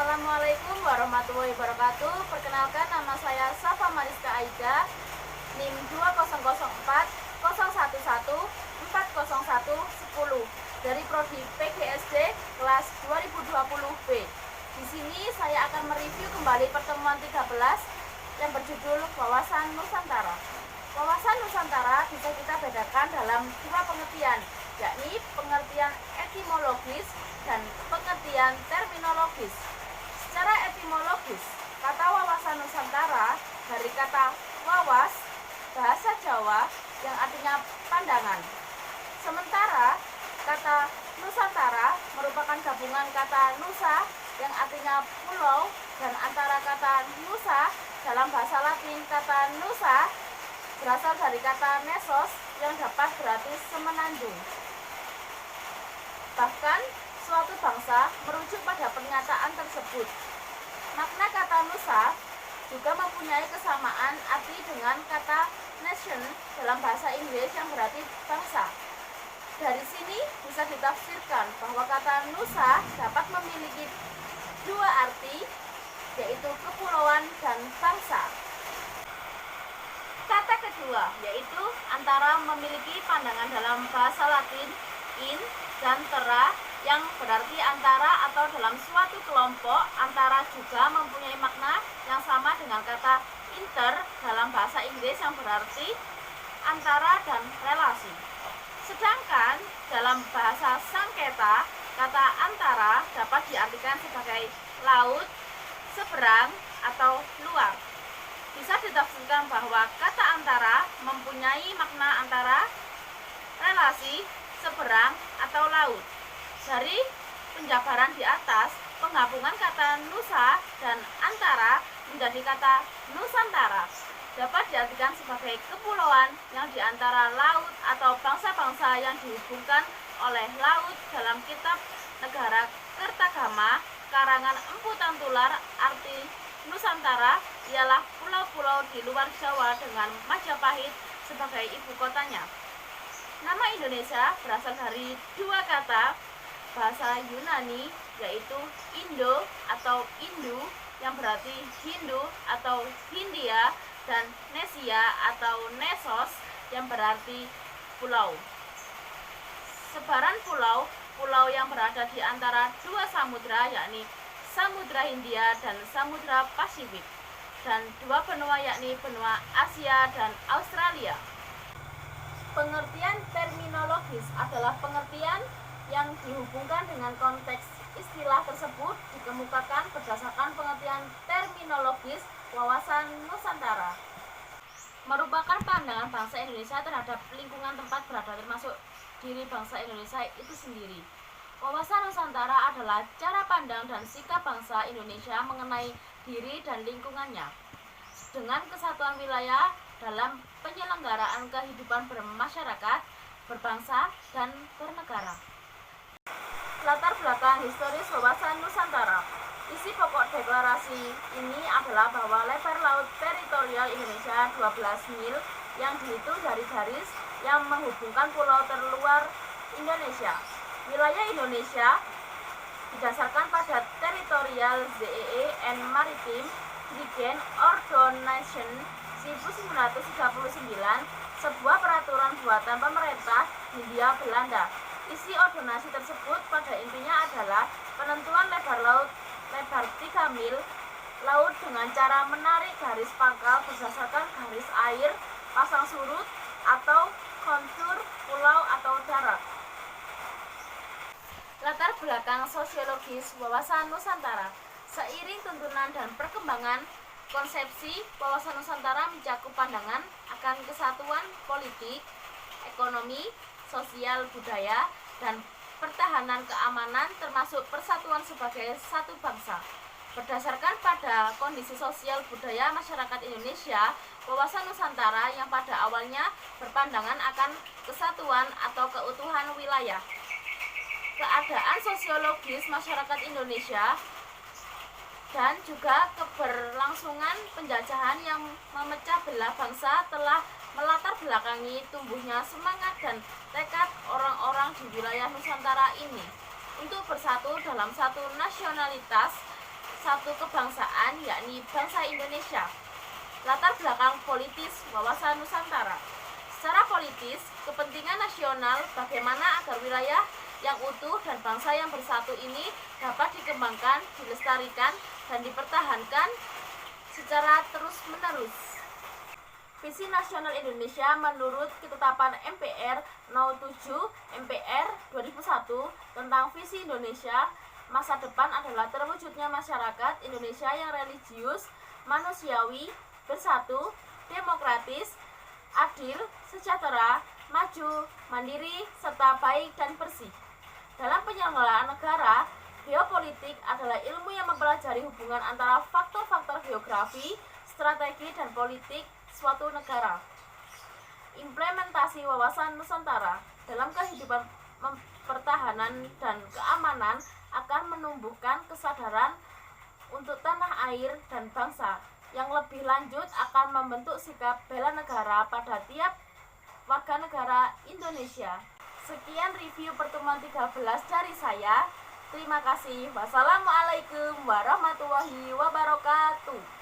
Assalamualaikum warahmatullahi wabarakatuh. Perkenalkan, nama saya Safa Mariska Aida, NIM 20040140110 dari Prodi PGSD kelas 2020B. Di sini saya akan mereview kembali pertemuan 13 yang berjudul Wawasan Nusantara. Wawasan Nusantara bisa kita bedakan dalam dua pengertian, yakni pengertian etimologis dan pengertian terminologis. Secara etimologis, kata wawasan Nusantara dari kata wawas, bahasa Jawa yang artinya pandangan. Sementara kata Nusantara merupakan gabungan kata Nusa yang artinya pulau dan antara kata Nusa dalam bahasa Latin kata Nusa berasal dari kata Nesos yang dapat berarti semenanjung. Bahkan suatu bangsa merujuk pada pernyataan tersebut. Makna kata Nusa juga mempunyai kesamaan arti dengan kata nation dalam bahasa Inggris yang berarti bangsa. Dari sini bisa ditafsirkan bahwa kata Nusa dapat memiliki dua arti, yaitu kepulauan dan bangsa. Kata kedua yaitu antara memiliki pandangan dalam bahasa Latin in dan terra yang berarti antara atau dalam suatu kelompok. Antara juga mempunyai makna yang sama dengan kata inter dalam bahasa Inggris yang berarti antara dan relasi. Sedangkan dalam bahasa Sangketa, kata antara dapat diartikan sebagai laut, seberang, atau luar. Bisa ditafsirkan bahwa kata antara mempunyai makna antara, relasi, seberang, atau laut. Dari penjabaran di atas, penggabungan kata Nusa dan antara menjadi kata Nusantara dapat diartikan sebagai kepulauan yang di antara laut atau bangsa-bangsa yang dihubungkan oleh laut. Dalam kitab Negara Kertagama karangan Empu Tantular, arti Nusantara ialah pulau-pulau di luar Jawa dengan Majapahit sebagai ibu kotanya. Nama Indonesia berasal dari dua kata bahasa Yunani, yaitu Indo atau Indu yang berarti Hindu atau Hindia, dan Nesia atau Nesos yang berarti pulau. Sebaran pulau yang berada di antara dua samudra, yakni Samudra Hindia dan Samudra Pasifik, dan dua benua, yakni benua Asia dan Australia. Pengertian terminologis adalah pengertian yang dihubungkan dengan konteks istilah tersebut dikemukakan berdasarkan pengertian terminologis. Wawasan Nusantara merupakan pandangan bangsa Indonesia terhadap lingkungan tempat berada, termasuk diri bangsa Indonesia itu sendiri. Wawasan Nusantara adalah cara pandang dan sikap bangsa Indonesia mengenai diri dan lingkungannya dengan kesatuan wilayah dalam penyelenggaraan kehidupan bermasyarakat, berbangsa, dan bernegara. Latar belakang historis wawasan Nusantara. Isi pokok deklarasi ini adalah bahwa lebar laut teritorial Indonesia 12 mil yang dihitung dari garis yang menghubungkan pulau terluar Indonesia. Wilayah Indonesia didasarkan pada Territorial Zee and Maritime Treaty Ordonance 1939, sebuah peraturan buatan pemerintah Hindia Belanda. Isi ordonasi tersebut pada intinya adalah penentuan lebar laut lebar 3 mil laut dengan cara menarik garis pangkal berdasarkan garis air pasang surut atau kontur pulau atau darat. Latar belakang sosiologis wawasan Nusantara. Seiring tuntunan dan perkembangan konsepsi, wawasan Nusantara mencakup pandangan akan kesatuan politik, ekonomi, sosial, budaya, dan pertahanan keamanan, termasuk persatuan sebagai satu bangsa. Berdasarkan pada kondisi sosial budaya masyarakat Indonesia, wawasan Nusantara yang pada awalnya berpandangan akan kesatuan atau keutuhan wilayah, keadaan sosiologis masyarakat Indonesia, dan juga keberlangsungan penjajahan yang memecah belah bangsa telah melatar belakangi tumbuhnya semangat dan tekad orang-orang di wilayah Nusantara ini untuk bersatu dalam satu nasionalitas satu kebangsaan, yakni bangsa Indonesia. Latar belakang politis wawasan Nusantara. Secara politis, kepentingan nasional bagaimana agar wilayah yang utuh dan bangsa yang bersatu ini dapat dikembangkan, dilestarikan, dan dipertahankan secara terus-menerus. Visi Nasional Indonesia menurut Ketetapan MPR 07 MPR 2001 tentang Visi Indonesia masa depan adalah terwujudnya masyarakat Indonesia yang religius, manusiawi, bersatu, demokratis, adil, sejahtera, maju, mandiri, serta baik dan bersih. Dalam penyelenggaraan negara, geopolitik adalah ilmu yang mempelajari hubungan antara faktor-faktor geografi, strategi, dan politik suatu negara. Implementasi wawasan Nusantara dalam kehidupan pertahanan dan keamanan akan menumbuhkan kesadaran untuk tanah air dan bangsa. Yang lebih lanjut akan membentuk sikap bela negara pada tiap warga negara Indonesia. Sekian review pertemuan 13 dari saya. Terima kasih. Wassalamualaikum warahmatullahi wabarakatuh.